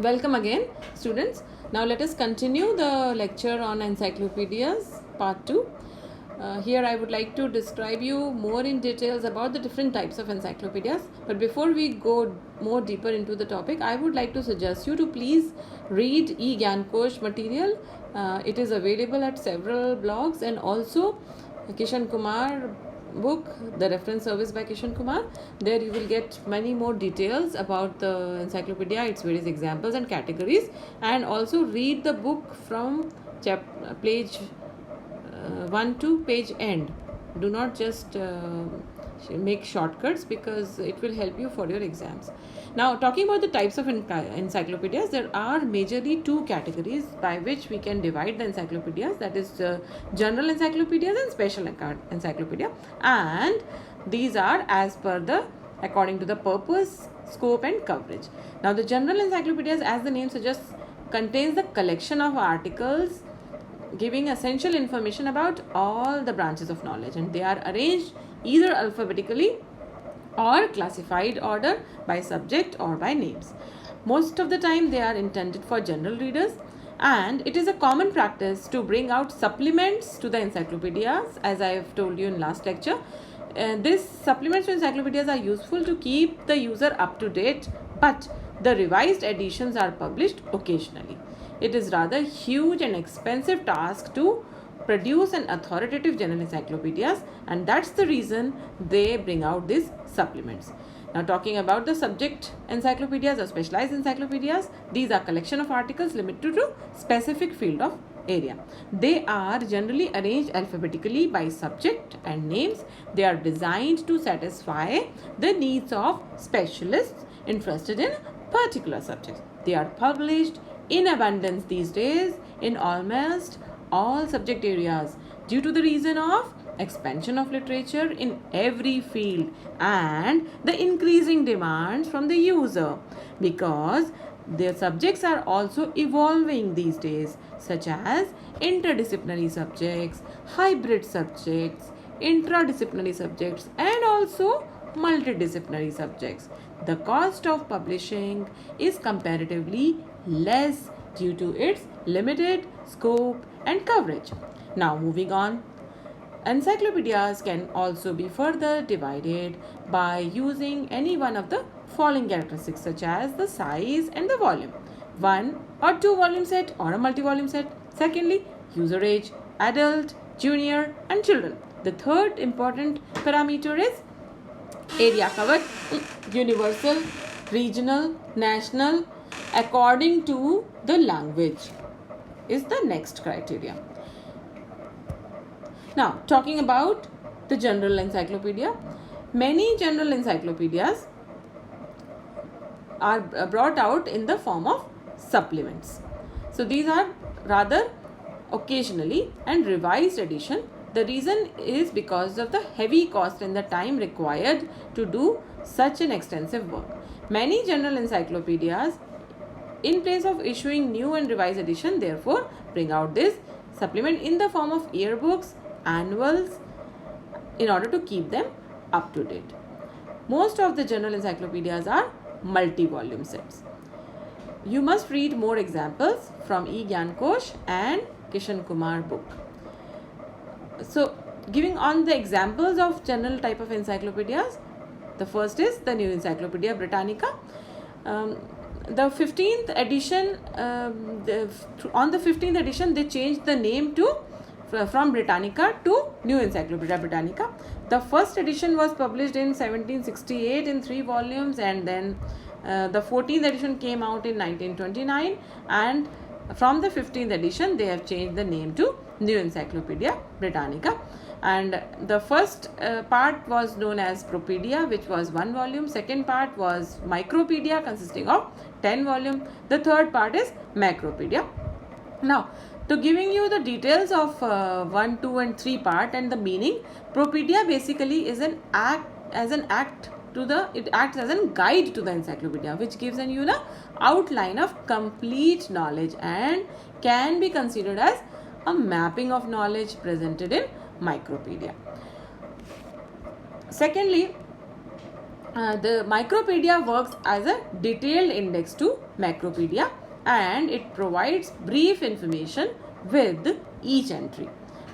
Welcome again, students. Now let us continue the lecture on encyclopedias, part 2. Here I would like to describe you more in details about the different types of encyclopedias. But before we go more deeper into the topic, I would like to suggest you to please read e-Gyankosh material. It is available at several blogs, and also Kishan Kumar book, the reference service by Kishan Kumar. There you will get many more details about the encyclopedia, its various examples and categories, and also read the book from page 1 to page end. Do not just make shortcuts, because it will help you for your exams. Now, talking about the types of encyclopedias, there are majorly two categories by which we can divide the encyclopedias, that is general encyclopedias and special encyclopedia, and these are as per the according to the purpose, scope and coverage. Now, the general encyclopedias, as the name suggests, contains the collection of articles giving essential information about all the branches of knowledge, and they are arranged either alphabetically or classified order by subject or by names. Most of the time they are intended for general readers, and it is a common practice to bring out supplements to the encyclopedias, as I have told you in last lecture. These supplements to encyclopedias are useful to keep the user up to date, but the revised editions are published occasionally. It is rather huge and expensive task to produce an authoritative general encyclopedias, and that's the reason they bring out these supplements. Now, talking about the subject encyclopedias or specialized encyclopedias, these are collection of articles limited to specific field of area. They are generally arranged alphabetically by subject and names. They are designed to satisfy the needs of specialists interested in particular subjects. They are published in abundance these days in almost all subject areas due to the reason of expansion of literature in every field and the increasing demands from the user, because their subjects are also evolving these days, such as interdisciplinary subjects, hybrid subjects, intradisciplinary subjects and also multidisciplinary subjects. The cost of publishing is comparatively less due to its limited scope and coverage. Now, moving on, encyclopedias can also be further divided by using any one of the following characteristics, such as the size and the volume: 1 or 2 volume set or a multi-volume set. Secondly, user age: adult, junior and children. The third important parameter is area covered: universal, regional, national, according to the language is the next criteria. Now, talking about the general encyclopedia, many general encyclopedias are brought out in the form of supplements. So, these are rather occasionally and revised edition. The reason is because of the heavy cost and the time required to do such an extensive work. Many general encyclopedias, in place of issuing new and revised edition, therefore bring out this supplement in the form of yearbooks, annuals, in order to keep them up to date. Most of the general encyclopedias are multi-volume sets. You must read more examples from e-Gyankosh and Kishan Kumar book. So, giving on the examples of general type of encyclopedias, the first is the New Encyclopedia Britannica. The 15th edition, on the 15th edition, they changed the name from Britannica to New Encyclopedia Britannica. The first edition was published in 1768 in 3 volumes, and then the 14th edition came out in 1929, and from the 15th edition they have changed the name to New Encyclopedia Britannica. And the first part was known as Propoedia, which was 1 volume. Second part was Micropedia, consisting of 10 volumes. The third part is Macropedia. Now, to giving you the details of 1, 2 and 3 part and the meaning, Propoedia basically is it acts as a guide to the encyclopedia, which gives you an outline of complete knowledge and can be considered as a mapping of knowledge presented in Micropedia. Secondly, The Micropedia works as a detailed index to Macropedia, and it provides brief information with each entry.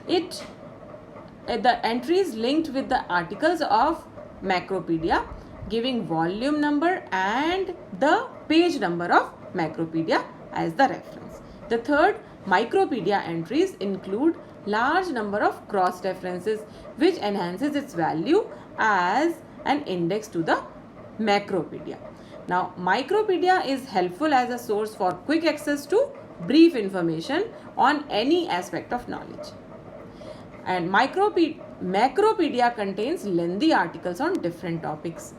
The entry is linked with the articles of Macropedia, giving volume number and the page number of Macropedia as the reference. The third, Micropedia entries include large number of cross references, which enhances its value as an index to the Macropedia. Now, Micropedia is helpful as a source for quick access to brief information on any aspect of knowledge. And Macropedia contains lengthy articles on different topics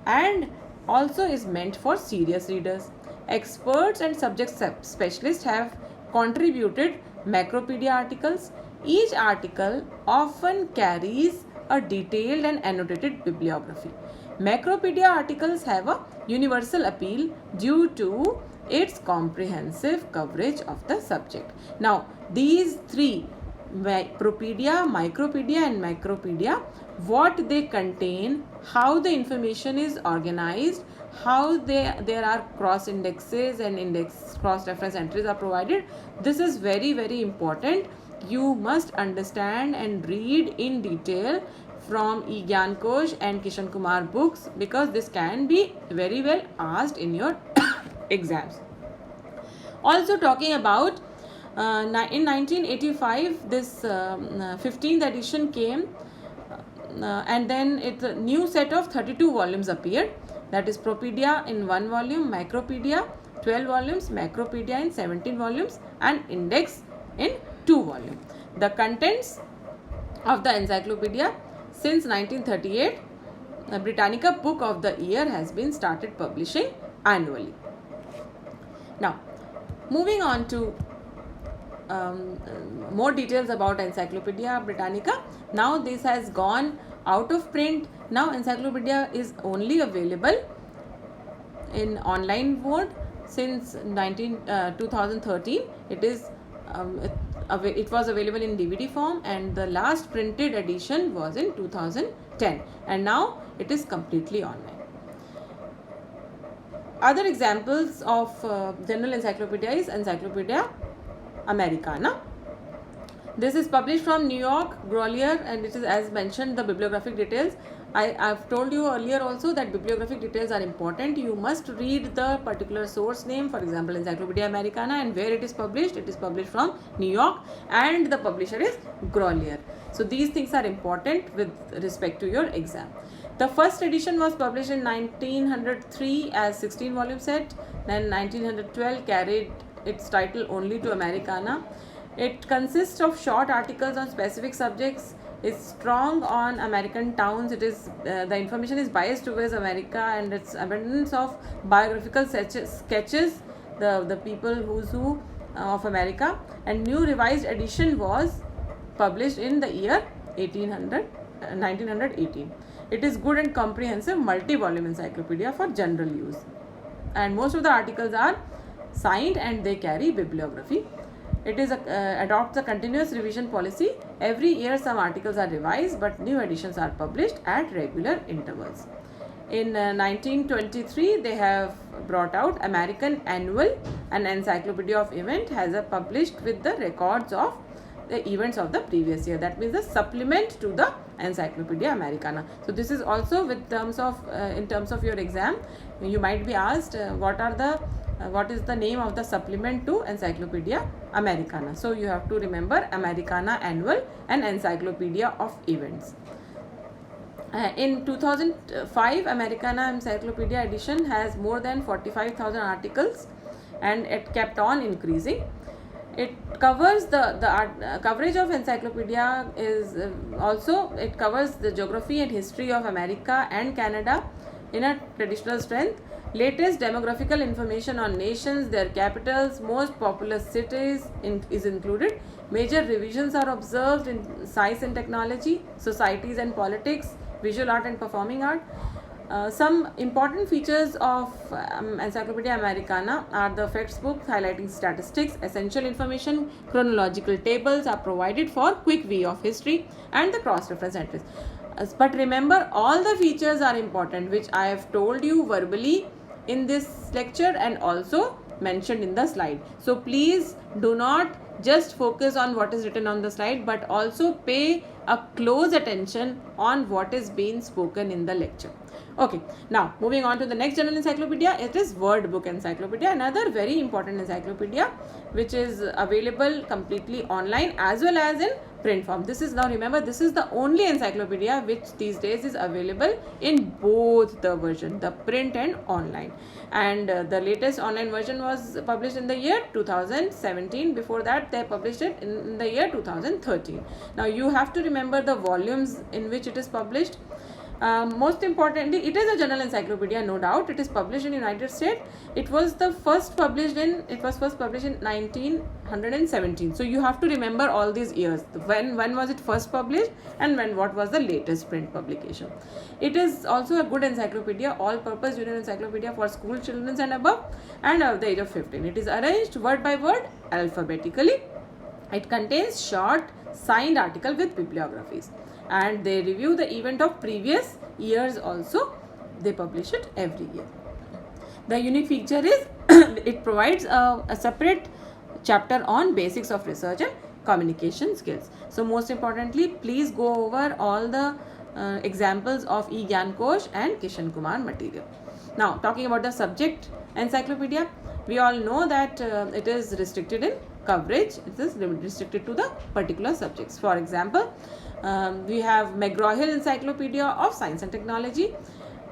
and also is meant for serious readers. Experts and subject specialists have contributed Macropedia articles. Each article often carries a detailed and annotated bibliography. Macropedia articles have a universal appeal due to its comprehensive coverage of the subject. Now, these three, Propedia, Micropedia and Macropedia, what they contain, how the information is organized, how there are cross indexes and cross reference entries are provided. This is very, very important. You must understand and read in detail from E-Gyan Kosh and Kishan Kumar books, because this can be very well asked in your exams. Also, talking about in 1985, this 15th edition came, and then a new set of 32 volumes appeared. That is Propedia in 1 volume, Micropedia 12 volumes, Macropedia in 17 volumes, and Index in 2 volumes. The contents of the encyclopedia since 1938, the Britannica Book of the Year has been started publishing annually. Now, moving on to more details about Encyclopedia Britannica. Now this has gone out of print. Now Encyclopedia is only available in online mode since 2013. It was available in DVD form, and the last printed edition was in 2010, and now it is completely online. Other examples of general encyclopedia is Encyclopedia Americana. This is published from New York, Grolier, and it is, as mentioned, the bibliographic details. I have told you earlier also that bibliographic details are important. You must read the particular source name, for example, Encyclopedia Americana, and where it is published. It is published from New York, and the publisher is Grolier. So these things are important with respect to your exam. The first edition was published in 1903 as 16 volume set. Then 1912 carried its title only to Americana. It consists of short articles on specific subjects. It's strong on American towns. It is the information is biased towards America, and its abundance of biographical sketches the people who's who of America. And new revised edition was published in the year 1918. It is good and comprehensive multi-volume encyclopedia for general use, and most of the articles are signed and they carry bibliography. It is adopts a continuous revision policy. Every year some articles are revised, but new editions are published at regular intervals. In 1923, they have brought out American Annual, an encyclopedia of event, has published with the records of the events of the previous year. That means the supplement to the Encyclopedia Americana. So this is also with terms of in terms of your exam, you might be asked what is the name of the supplement to Encyclopedia Americana. So you have to remember Americana Annual and Encyclopedia of Events. In 2005, Americana Encyclopedia edition has more than 45,000 articles, and it kept on increasing. It covers the coverage of encyclopedia is also, it covers the geography and history of America and Canada in a traditional strength. Latest demographical information on nations, their capitals, most populous cities is included. Major revisions are observed in science and technology, societies and politics, visual art and performing art. Some important features of Encyclopedia Americana are the facts book highlighting statistics, essential information, chronological tables are provided for quick view of history, and the cross-reference entries. But remember, all the features are important, which I have told you verbally in this lecture and also mentioned in the slide. So please do not just focus on what is written on the slide, but also pay a close attention on what is being spoken in the lecture. Okay, now moving on to the next general encyclopedia, it is word book encyclopedia, another very important encyclopedia which is available completely online as well as in print form. This is, now remember, this is the only encyclopedia which these days is available in both the version, the print and online. And the latest online version was published in the year 2017. Before that they published it in the year 2013. Now you have to remember the volumes in which it is published. Most importantly, it is a general encyclopedia, no doubt. It is published in United States. It was first published in 1917. So you have to remember all these years. When was it first published and what was the latest print publication. It is also a good encyclopedia, all-purpose junior encyclopedia for school children and above and of the age of 15. It is arranged word by word alphabetically. It contains short signed article with bibliographies, and they review the event of previous years also. They publish it every year. The unique feature is it provides a separate chapter on basics of research and communication skills. So most importantly, please go over all the examples of E-Gyan Kosh and Kishan Kumar material. Now talking about the subject encyclopedia, we all know that it is restricted in coverage. It is restricted to the particular subjects. For example, we have McGraw-Hill Encyclopedia of Science and Technology.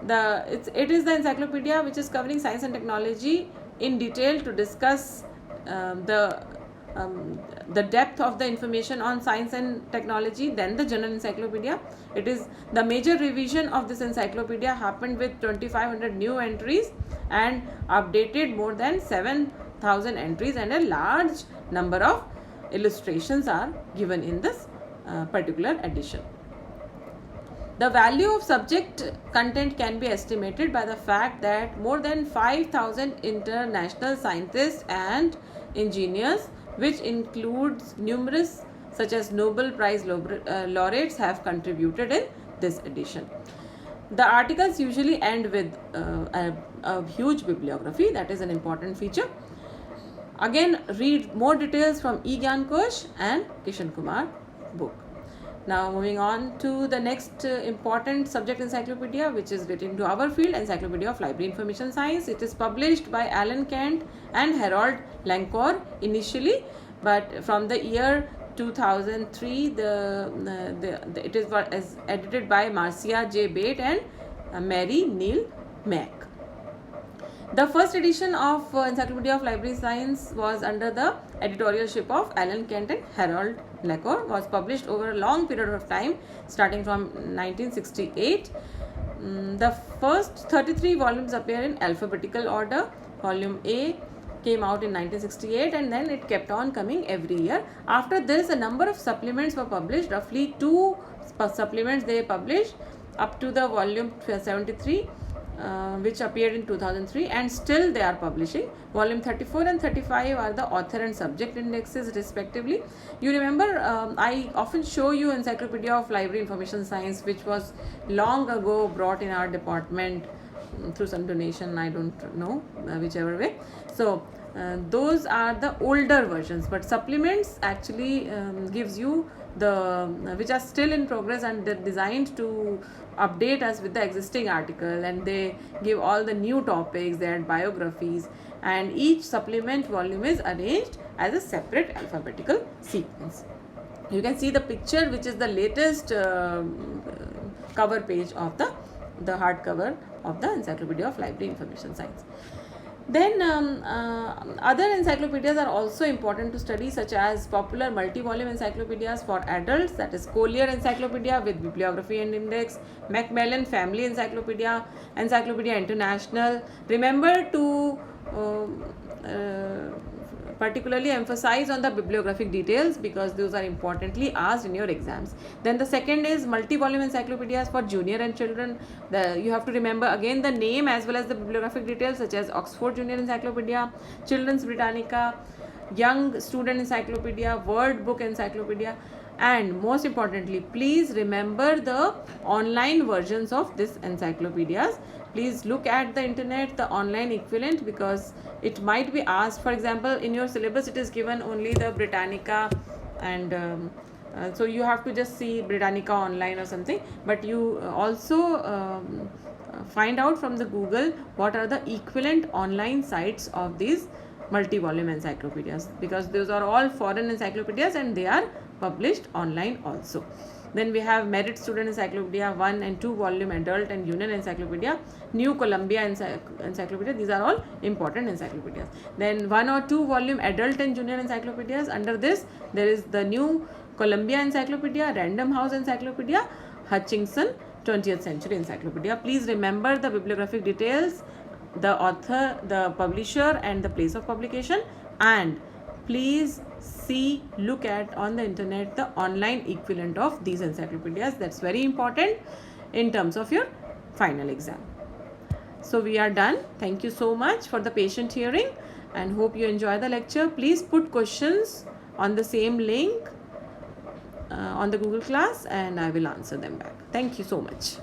It is the encyclopedia which is covering science and technology in detail to discuss the depth of the information on science and technology. Then the general encyclopedia, it is the major revision of this encyclopedia happened with 2500 new entries and updated more than 7000 entries, and a large number of illustrations are given in this particular edition. The value of subject content can be estimated by the fact that more than 5000 international scientists and engineers, which includes numerous such as Nobel Prize laureates, have contributed in this edition. The articles usually end with a huge bibliography. That is an important feature. Again, read more details from E-Gyan Kosh and Kishan Kumar book. Now moving on to the next important subject encyclopedia, which is relating to our field, Encyclopedia of Library Information Science. It is published by Alan Kent and Harold Lancor initially, but from the year 2003 it is edited by Marcia J. Bate and Mary Neil Mack. The first edition of Encyclopedia of Library Science was under the editorialship of Alan Kent and Harold Lancor, was published over a long period of time starting from 1968. The first 33 volumes appear in alphabetical order. Volume A came out in 1968 and then it kept on coming every year. After this, a number of supplements were published, roughly 2 supplements they published up to the volume 73. Which appeared in 2003, and still they are publishing. Volume 34 and 35 are the author and subject indexes respectively. You remember I often show you Encyclopedia of Library Information Science, which was long ago brought in our department through some donation, I don't know, whichever way. So those are the older versions, but supplements actually gives you the which are still in progress, and they're designed to update us with the existing article, and they give all the new topics, their biographies, and each supplement volume is arranged as a separate alphabetical sequence. You can see the picture, which is the latest cover page of the hardcover of the Encyclopedia of Library Information Science. Then other encyclopedias are also important to study, such as popular multi-volume encyclopedias for adults, that is Collier Encyclopedia with bibliography and index, Macmillan Family Encyclopedia, Encyclopedia International. Remember to particularly emphasize on the bibliographic details, because those are importantly asked in your exams. Then the second is multi-volume encyclopedias for junior and children. You have to remember again the name as well as the bibliographic details, such as Oxford Junior Encyclopedia, Children's Britannica, Young Student Encyclopedia, Word Book Encyclopedia. And most importantly, please remember the online versions of this encyclopedias. Please look at the internet, the online equivalent, because it might be asked. For example, in your syllabus it is given only the Britannica, and so you have to just see Britannica online or something, but you also find out from the Google what are the equivalent online sites of these multi-volume encyclopedias, because those are all foreign encyclopedias and they are published online also. Then we have Merit Student Encyclopedia, 1 and 2 volume Adult and Union Encyclopedia, New Columbia Encyclopedia. These are all important encyclopedias. Then 1 or 2 volume Adult and Junior Encyclopedias. Under this there is the New Columbia Encyclopedia, Random House Encyclopedia, Hutchinson 20th Century Encyclopedia. Please remember the bibliographic details, the author, the publisher and the place of publication, and please look at on the internet the online equivalent of these encyclopedias. That's very important in terms of your final exam. So we are done. Thank you so much for the patient hearing and hope you enjoy the lecture. Please put questions on the same link on the Google class and I will answer them back. Thank you so much.